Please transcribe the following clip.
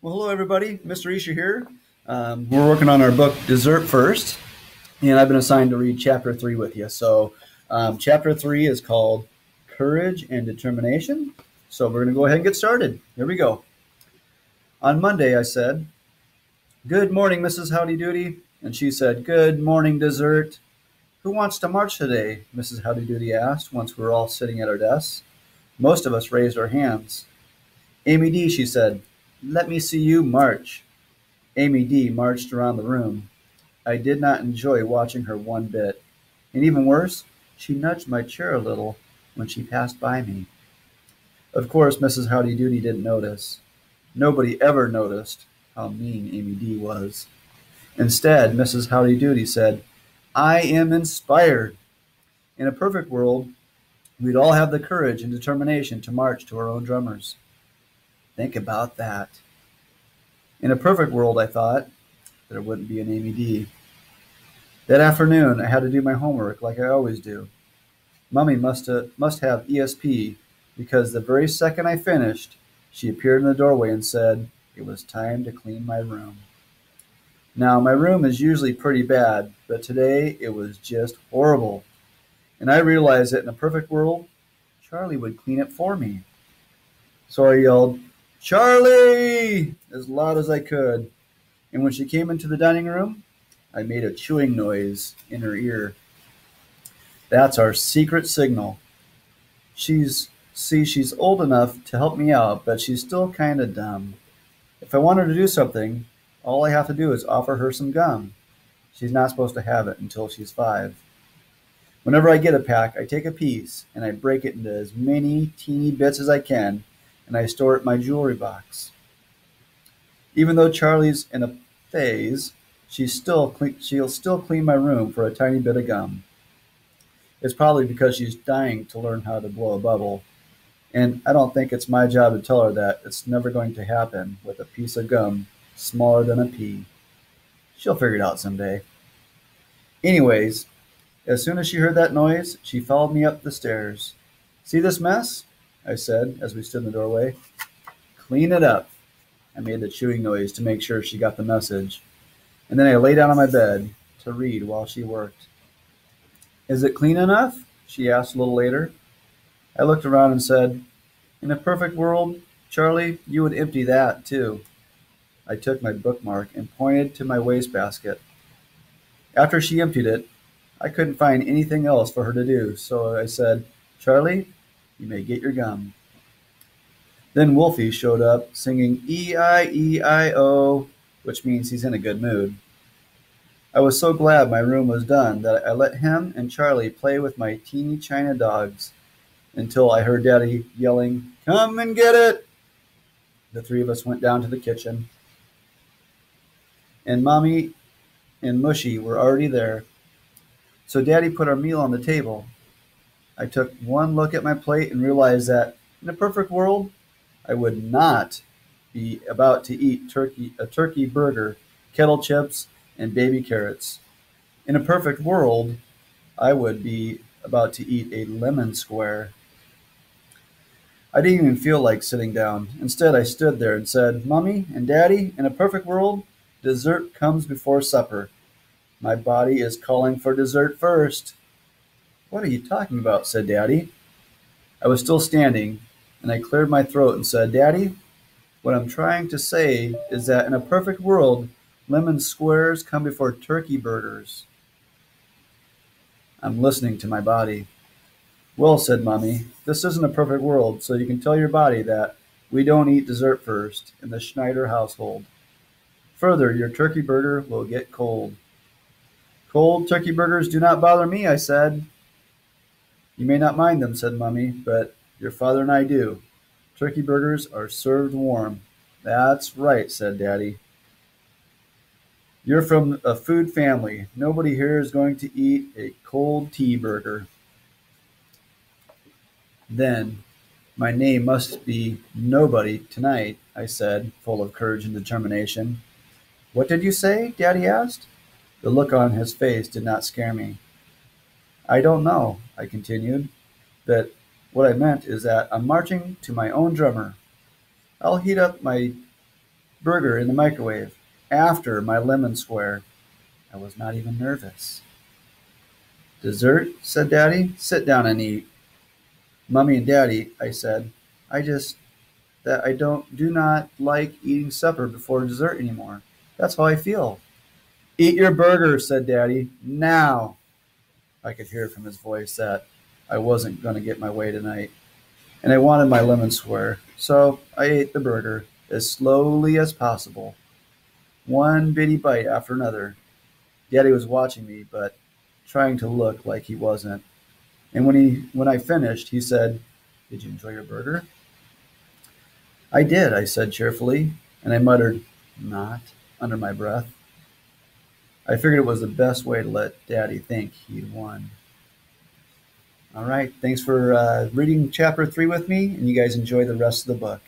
Well, hello, everybody. Mr. Isha here. We're working on our book, Dessert First, and I've been assigned to read Chapter 3 with you. Chapter 3 is called Courage and Determination. So, we're going to go ahead and get started. Here we go. On Monday, I said, "Good morning, Mrs. Howdy Doody." And she said, "Good morning, Dessert." "Who wants to march today?" Mrs. Howdy Doody asked once we were all sitting at our desks. Most of us raised our hands. "Amy D," she said. "Let me see you march." Amy D marched around the room. I did not enjoy watching her one bit. And even worse, she nudged my chair a little when she passed by me. Of course, Mrs. Howdy Doody didn't notice. Nobody ever noticed how mean Amy D was. Instead, Mrs. Howdy Doody said, "I am inspired." In a perfect world, we'd all have the courage and determination to march to our own drummers. Think about that. In a perfect world, I thought, there wouldn't be an Amy D. That afternoon, I had to do my homework like I always do. Mummy must have ESP because the very second I finished, she appeared in the doorway and said it was time to clean my room. Now, my room is usually pretty bad, but today it was just horrible. And I realized that in a perfect world, Charlie would clean it for me. So I yelled, "Charlie!" as loud as I could. And when she came into the dining room, I made a chewing noise in her ear. That's our secret signal. She's old enough to help me out, but she's still kind of dumb. If I want her to do something, all I have to do is offer her some gum. She's not supposed to have it until she's 5. Whenever I get a pack, I take a piece and I break it into as many teeny bits as I can, and I store it in my jewelry box. Even though Charlie's in a phase, she'll still clean my room for a tiny bit of gum. It's probably because she's dying to learn how to blow a bubble, and I don't think it's my job to tell her that it's never going to happen with a piece of gum smaller than a pea. She'll figure it out someday. Anyways, as soon as she heard that noise, she followed me up the stairs. "See this mess?" I said as we stood in the doorway. "Clean it up." I made the chewing noise to make sure she got the message, and then I lay down on my bed to read while she worked. "Is it clean enough?" she asked a little later. I looked around and said, "In a perfect world, Charlie, you would empty that, too." I took my bookmark and pointed to my wastebasket. After she emptied it, I couldn't find anything else for her to do, so I said, "Charlie, you may get your gum." Then Wolfie showed up singing E-I-E-I-O, which means he's in a good mood. I was so glad my room was done that I let him and Charlie play with my teeny china dogs until I heard Daddy yelling, "Come and get it!" The three of us went down to the kitchen, and Mommy and Mushy were already there. So Daddy put our meal on the table. I took one look at my plate and realized that in a perfect world, I would not be about to eat a turkey burger, kettle chips, and baby carrots. In a perfect world, I would be about to eat a lemon square. I didn't even feel like sitting down. Instead, I stood there and said, "Mummy and Daddy, in a perfect world, dessert comes before supper. My body is calling for dessert first." "What are you talking about?" said Daddy. I was still standing, and I cleared my throat and said, "Daddy, what I'm trying to say is that in a perfect world, lemon squares come before turkey burgers." I'm listening to my body. "Well," said Mommy, "this isn't a perfect world, so you can tell your body that we don't eat dessert first in the Schneider household. Further, your turkey burger will get cold." "Cold turkey burgers do not bother me," I said. "You may not mind them," said Mummy, "but your father and I do. Turkey burgers are served warm." "That's right," said Daddy. "You're from a food family. Nobody here is going to eat a cold tea burger." "Then my name must be Nobody tonight," I said, full of courage and determination. "What did you say?" Daddy asked. The look on his face did not scare me. "I don't know," I continued, "but what I meant is that I'm marching to my own drummer. I'll heat up my burger in the microwave after my lemon square. I was not even nervous. Dessert, said Daddy. Sit down and eat. Mummy and Daddy, I said, I do not like eating supper before dessert anymore. That's how I feel. Eat your burger, said Daddy. Now. I could hear from his voice that I wasn't going to get my way tonight, and I wanted my lemon square, so I ate the burger as slowly as possible, one bitty bite after another. Daddy was watching me, but trying to look like he wasn't. And when I finished, he said, "Did you enjoy your burger?" "I did," I said cheerfully, and I muttered, "Not," under my breath. I figured it was the best way to let Daddy think he'd won. All right, thanks for reading chapter 3 with me, and you guys enjoy the rest of the book.